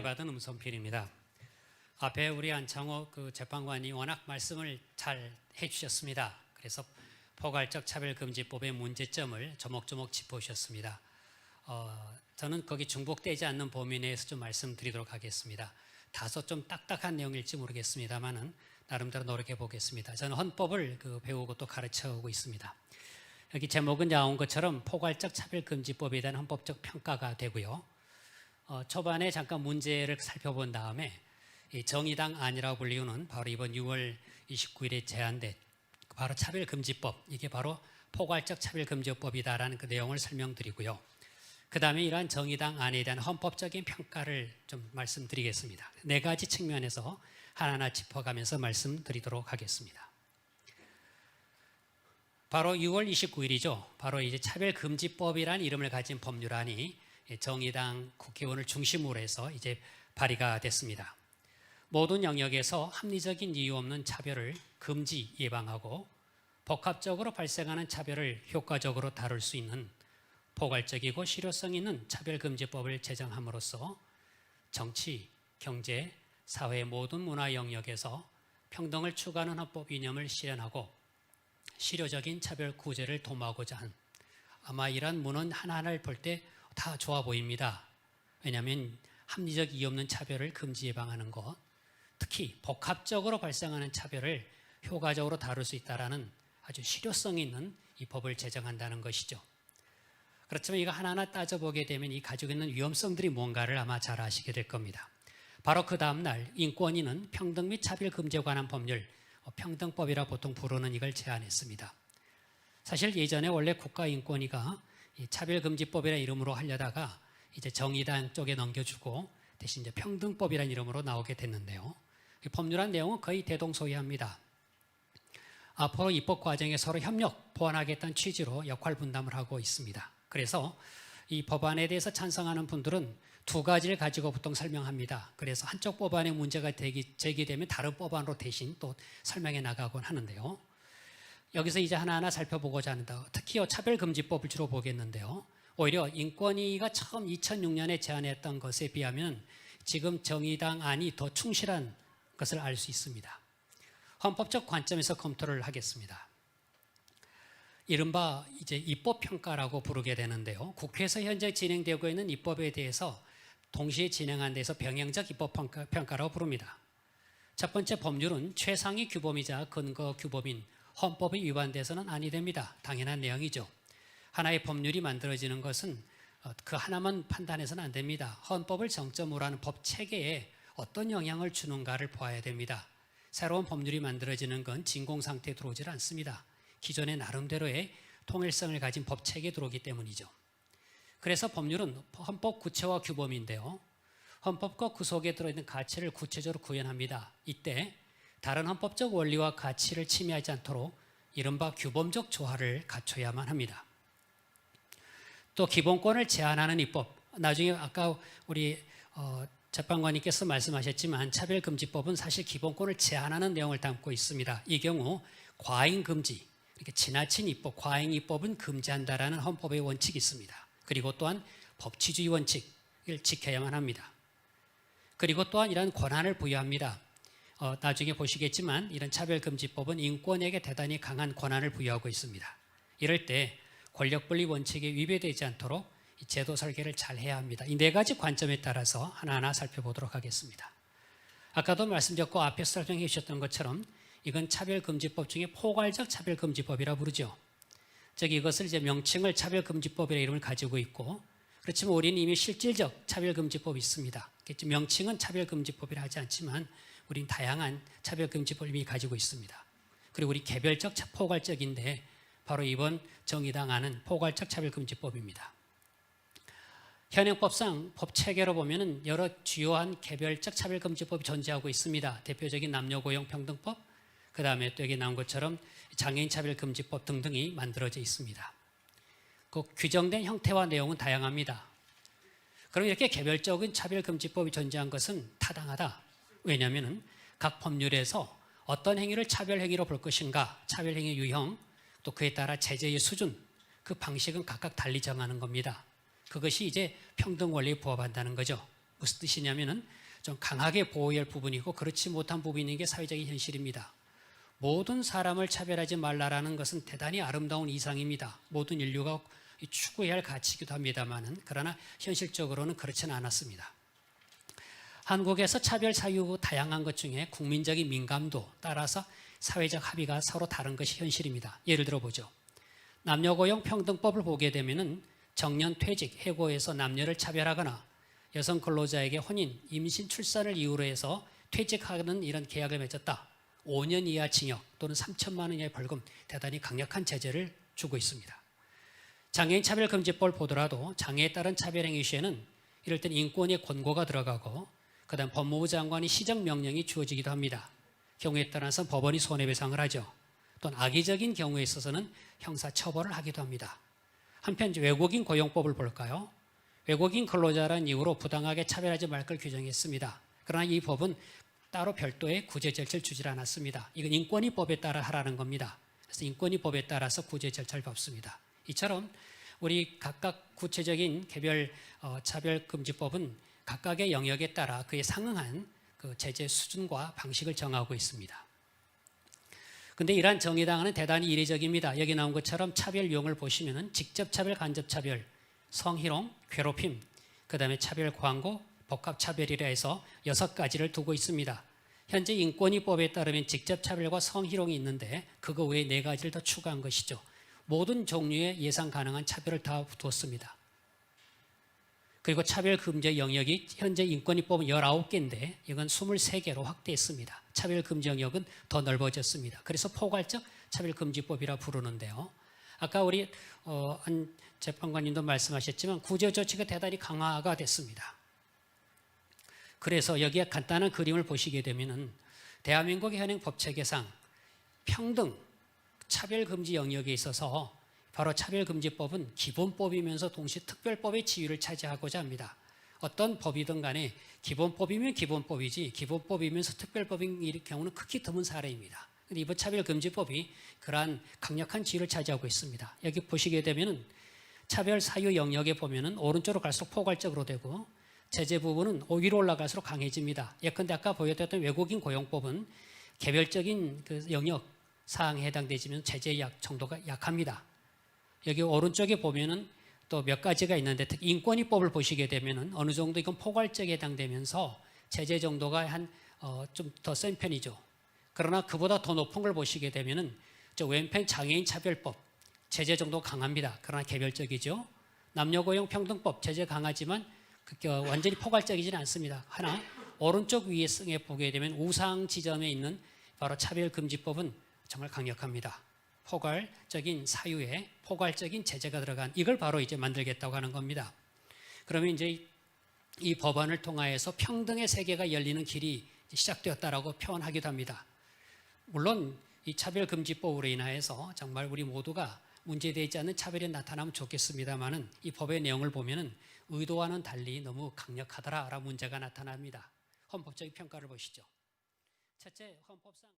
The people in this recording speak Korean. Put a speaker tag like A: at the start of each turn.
A: 받은 음성필입니다. 앞에 우리 안창호 재판관이 워낙 말씀을 잘 해주셨습니다. 그래서 포괄적 차별금지법의 문제점을 조목조목 짚어주셨습니다. 저는 거기 중복되지 않는 범위 내에서 좀 말씀드리도록 하겠습니다. 다소 좀 딱딱한 내용일지 모르겠습니다만은 나름대로 노력해 보겠습니다. 저는 헌법을 배우고 또 가르쳐오고 있습니다. 여기 제목은 나온 것처럼 포괄적 차별금지법에 대한 헌법적 평가가 되고요. 초반에 잠깐 문제를 살펴본 다음에 이 정의당 안이라고 불리우는 바로 이번 6월 29일에 제안된 바로 차별금지법, 이게 바로 포괄적 차별금지법이다라는 그 내용을 설명드리고요. 그 다음에 이러한 정의당 안에 대한 헌법적인 평가를 좀 말씀드리겠습니다. 4가지 측면에서 하나하나 짚어가면서 말씀드리도록 하겠습니다. 바로 6월 29일이죠. 바로 이제 차별금지법이라는 이름을 가진 법률안이 정의당 국회의원을 중심으로 해서 이제 발의가 됐습니다. 모든 영역에서 합리적인 이유 없는 차별을 금지 예방하고 복합적으로 발생하는 차별을 효과적으로 다룰 수 있는 포괄적이고 실효성 있는 차별금지법을 제정함으로써 정치, 경제, 사회 모든 문화 영역에서 평등을 추구하는 헌법 이념을 실현하고 실효적인 차별 구제를 도모하고자 한, 아마 이러한 문헌 하나하나를 볼 때 다 좋아 보입니다. 왜냐하면 합리적 이유 없는 차별을 금지 예방하는 것, 특히 복합적으로 발생하는 차별을 효과적으로 다룰 수 있다는 아주 실효성 있는 이 법을 제정한다는 것이죠. 그렇지만 이거 하나하나 따져보게 되면 이 가지고 있는 위험성들이 뭔가를 아마 잘 아시게 될 겁니다. 바로 그 다음날 인권위는 평등 및 차별 금지에 관한 법률, 평등법이라 보통 부르는 이걸 제안했습니다. 사실 예전에 원래 국가인권위가 이 차별금지법이라는 이름으로 하려다가 이제 정의당 쪽에 넘겨주고 대신 이제 평등법이라는 이름으로 나오게 됐는데요. 법률안 내용은 거의 대동소이합니다. 앞으로 입법 과정에 서로 협력, 보완하겠다는 취지로 역할 분담을 하고 있습니다. 그래서 이 법안에 대해서 찬성하는 분들은 2가지를 가지고 보통 설명합니다. 그래서 한쪽 법안에 문제가 제기되면 다른 법안으로 대신 또 설명해 나가곤 하는데요. 여기서 이제 하나하나 살펴보고자 합니다. 특히 차별금지법을 주로 보겠는데요. 오히려 인권위가 처음 2006년에 제안했던 것에 비하면 지금 정의당 안이 더 충실한 것을 알 수 있습니다. 헌법적 관점에서 검토를 하겠습니다. 이른바 이제 입법평가라고 부르게 되는데요. 국회에서 현재 진행되고 있는 입법에 대해서 동시에 진행한 데서 병행적 입법평가라고 부릅니다. 첫 번째 법률은 최상위 규범이자 근거 규범인 헌법에 위반돼서는 아니 됩니다. 당연한 내용이죠. 하나의 법률이 만들어지는 것은 그 하나만 판단해서는 안 됩니다. 헌법을 정점으로 하는 법 체계에 어떤 영향을 주는가를 보아야 됩니다. 새로운 법률이 만들어지는 건 진공 상태에 들어오질 않습니다. 기존의 나름대로의 통일성을 가진 법 체계에 들어오기 때문이죠. 그래서 법률은 헌법 구체화 규범인데요. 헌법과 그 속에 들어있는 가치를 구체적으로 구현합니다. 이때 다른 헌법적 원리와 가치를 침해하지 않도록 이른바 규범적 조화를 갖춰야만 합니다. 또 기본권을 제한하는 입법, 나중에 아까 우리 재판관님께서 말씀하셨지만 차별금지법은 사실 기본권을 제한하는 내용을 담고 있습니다. 이 경우 과잉금지, 이렇게 지나친 입법, 과잉 입법은 금지한다라는 헌법의 원칙이 있습니다. 그리고 또한 법치주의 원칙을 지켜야만 합니다. 그리고 또한 이런 권한을 부여합니다. 나중에 보시겠지만 이런 차별금지법은 인권에게 대단히 강한 권한을 부여하고 있습니다. 이럴 때 권력분리 원칙에 위배되지 않도록 이 제도 설계를 잘 해야 합니다. 이 4가지 관점에 따라서 하나하나 살펴보도록 하겠습니다. 아까도 말씀드렸고 앞에서 설명해 주셨던 것처럼 이건 차별금지법 중에 포괄적 차별금지법이라 부르죠. 즉 이것을 이제 명칭을 차별금지법이라는 이름을 가지고 있고, 그렇지만 우리는 이미 실질적 차별금지법이 있습니다. 명칭은 차별금지법이라 하지 않지만 우리는 다양한 차별금지법을 이미 가지고 있습니다. 그리고 우리 개별적 포괄적인데 바로 이번 정의당 안은 포괄적 차별금지법입니다. 현행법상 법 체계로 보면은 여러 주요한 개별적 차별금지법이 존재하고 있습니다. 대표적인 남녀고용평등법, 그 다음에 또 여기 나온 것처럼 장애인 차별금지법 등등이 만들어져 있습니다. 그 규정된 형태와 내용은 다양합니다. 그럼 이렇게 개별적인 차별금지법이 존재한 것은 타당하다. 왜냐하면 각 법률에서 어떤 행위를 차별행위로 볼 것인가, 차별행위 유형, 또 그에 따라 제재의 수준, 그 방식은 각각 달리 정하는 겁니다. 그것이 이제 평등 원리에 부합한다는 거죠. 무슨 뜻이냐면은 좀 강하게 보호해야 할 부분이고 그렇지 못한 부분인 게 사회적인 현실입니다. 모든 사람을 차별하지 말라라는 것은 대단히 아름다운 이상입니다. 모든 인류가 추구해야 할 가치이기도 합니다만은 그러나 현실적으로는 그렇지는 않았습니다. 한국에서 차별 사유 다양한 것 중에 국민적인 민감도 따라서 사회적 합의가 서로 다른 것이 현실입니다. 예를 들어 보죠. 남녀고용 평등법을 보게 되면은 정년 퇴직, 해고에서 남녀를 차별하거나 여성 근로자에게 혼인, 임신, 출산을 이유로 해서 퇴직하는 이런 계약을 맺었다. 5년 이하 징역 또는 3천만 원 이하의 벌금, 대단히 강력한 제재를 주고 있습니다. 장애인 차별금지법을 보더라도 장애에 따른 차별행위 시에는 이럴 땐 인권의 권고가 들어가고 그다음 법무부 장관이 시정명령이 주어지기도 합니다. 경우에 따라서 법원이 손해배상을 하죠. 또는 악의적인 경우에 있어서는 형사처벌을 하기도 합니다. 한편 외국인 고용법을 볼까요? 외국인 근로자라는 이유로 부당하게 차별하지 말 걸 규정했습니다. 그러나 이 법은 따로 별도의 구제 절차를 주질 않았습니다. 이건 인권위법에 따라 하라는 겁니다. 그래서 인권위법에 따라서 구제 절차를 밟습니다. 이처럼 우리 각각 구체적인 개별 차별금지법은 각각의 영역에 따라 그에 상응한 그 제재 수준과 방식을 정하고 있습니다. 그런데 이러한 정의당은 대단히 이례적입니다. 여기 나온 것처럼 차별 유형을 보시면은 직접 차별, 간접 차별, 성희롱, 괴롭힘, 그다음에 차별 광고, 복합 차별이라 해서 6가지를 두고 있습니다. 현재 인권위법에 따르면 직접 차별과 성희롱이 있는데 그거 외에 4가지를 더 추가한 것이죠. 모든 종류의 예상 가능한 차별을 다 두었습니다. 그리고 차별 금지 영역이 현재 인권위법은 19개인데 이건 23개로 확대했습니다. 차별 금지 영역은 더 넓어졌습니다. 그래서 포괄적 차별금지법이라 부르는데요. 아까 우리 한 재판관님도 말씀하셨지만 구제 조치가 대단히 강화가 됐습니다. 그래서 여기에 간단한 그림을 보시게 되면은 대한민국의 현행 법체계상 평등 차별금지 영역에 있어서 바로 차별금지법은 기본법이면서 동시에 특별법의 지위를 차지하고자 합니다. 어떤 법이든 간에 기본법이면 기본법이지 기본법이면서 특별법인 경우는 극히 드문 사례입니다. 그런데 이번 차별금지법이 그러한 강력한 지위를 차지하고 있습니다. 여기 보시게 되면은 차별 사유 영역에 보면은 오른쪽으로 갈수록 포괄적으로 되고 제재 부분은 위로 올라갈수록 강해집니다. 예컨대 아까 보여드렸던 외국인 고용법은 개별적인 그 영역 사항에 해당되지만 제재 정도가 약합니다. 여기 오른쪽에 보면은 또 몇 가지가 있는데 특히 인권위법을 보시게 되면은 어느 정도 이건 포괄적에 해당되면서 제재 정도가 한 좀 더 센 편이죠. 그러나 그보다 더 높은 걸 보시게 되면은 저 왼편 장애인 차별법 제재 정도 강합니다. 그러나 개별적이죠. 남녀고용 평등법 제재 강하지만 완전히 포괄적이지는 않습니다. 하나 오른쪽 위에 보게 되면 우상 지점에 있는 바로 차별금지법은 정말 강력합니다. 포괄적인 사유에 포괄적인 제재가 들어간 이걸 바로 이제 만들겠다고 하는 겁니다. 그러면 이제 이 법안을 통하여서 평등의 세계가 열리는 길이 시작되었다라고 표현하기도 합니다. 물론 이 차별금지법으로 인하여서 정말 우리 모두가 문제되지 않는 차별이 나타나면 좋겠습니다만은 이 법의 내용을 보면은 의도와는 달리 너무 강력하더라라는 문제가 나타납니다. 헌법적인 평가를 보시죠. 첫째, 헌법상